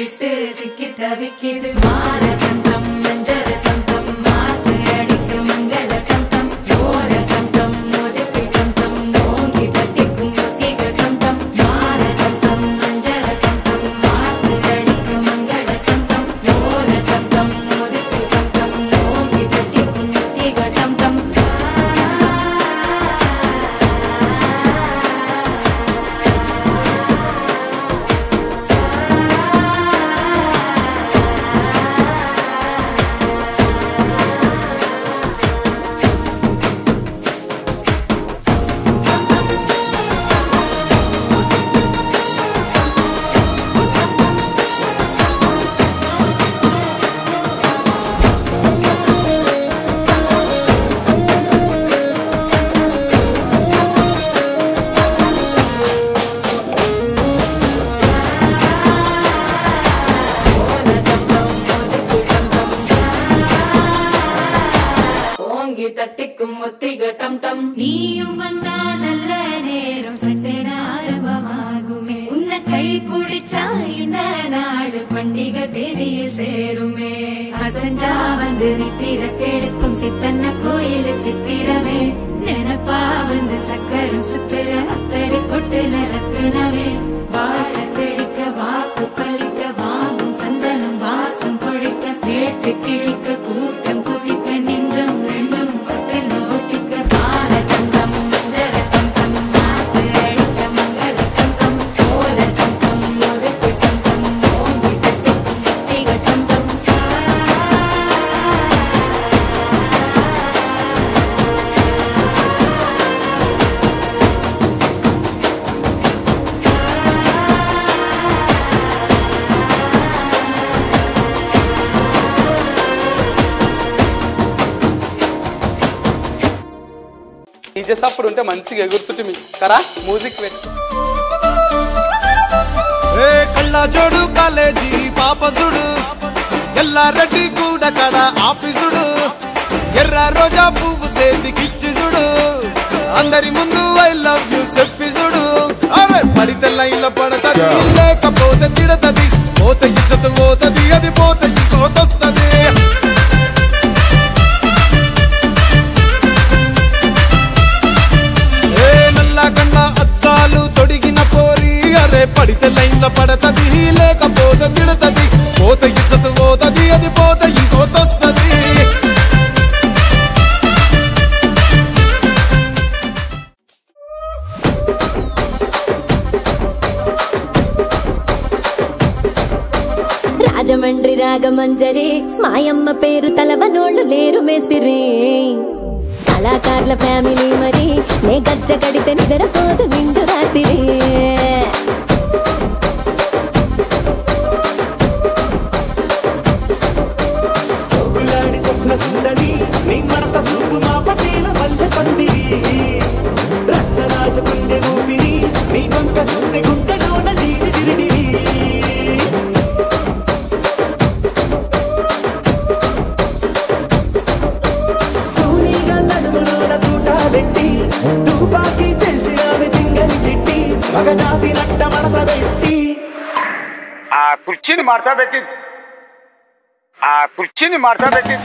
விட்டுட்டு சிக்கி தவிக்கிது மால கண்டம் மஞ்சள் கண்டம் மாத்து அடிக்க மங்கள கண்டம் ஓர கண்டம் மோதிக்கு கண்டம் ஓங்கி தட்டிக்கும் ஒத்திக கண்டம் மால கண்டம் மஞ்சள் கண்டம் மாத்து அடிக்க மங்கள கண்டம் ஓர கண்டம் மோதிக்கு கண்டம் ஓங்கி தட்டிக்கும் ஒத்திக கண்டம் தட்டிக்கும் ஒத்திக டம் டம் நீயும் வந்தா நல்ல நேரம் சட்டென ஆரம்பமாகுமே உன்னை கை பிடிச்சா இந்த நாடு பண்டிகை தேதியில் சேருமே அசஞ்சா வந்து நித்திர கெடுக்கும் சித்தன்ன கோயில் சித்திரமே நினைப்பா வந்து சக்கரம் சுத்திர அத்தரை கொட்டுல ரத்தினவே வாழ செழிக்க வாக்கு பலிக்க வாங்கும் சந்தனம் வாசம் பொழிக்க கேட்டு கிழிக்க கூட்டம் குதிக்க நெஞ்சம் ரெண்டும் பட்டுன்னு ஒட்டிக்க பால கண்டம் மஞ்சள் கண்டம் மாத்து அடிக்க மங்கள கண்டம் கோல கண்டம் ஒதுக்கு கண்டம் ஓங்கி தட்டிக்கும் ஒத்திக கண்டம் డీజే సప్పుడు ఉంటే మంచిగా ఎగురుతుంటే కరా మ్యూజిక్ పెట్టి కళ్ళ జోడు కాలేజీ పాపసుడు ఎల్లారెడ్డి కూడా కడ ఆఫీసుడు ఎర్ర రోజా పువ్వు సేతికిచ్చి చూడు అందరి ముందు ఐ లవ్ యూ చెప్పి చూడు అవే పడితే లైన్లో పడతది లేకపోతే తిడతది పోతే ఇచ్చత పోతది అది పోతే ఇంకోతొస్తది పడితే లైన్లో పడతది లేకపోతే తిడతది పోతే ఇచ్చత పోతది అది పోతే ఇంకోతొస్తది రాజమండ్రి రాగమంజరి మాయమ్మ పేరు తలవనోళ్ళు లేరు మేస్తిరి కళాకారుల ఫ్యామిలీ మరి నే గజ్జ కడితే నిద్రపోదు నిండు రాత్రి కుర్చీని మార్తా పెట్టి ఆ కుర్చీని మార్తా పెట్టి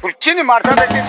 కుర్చీని మార్తా పెట్టి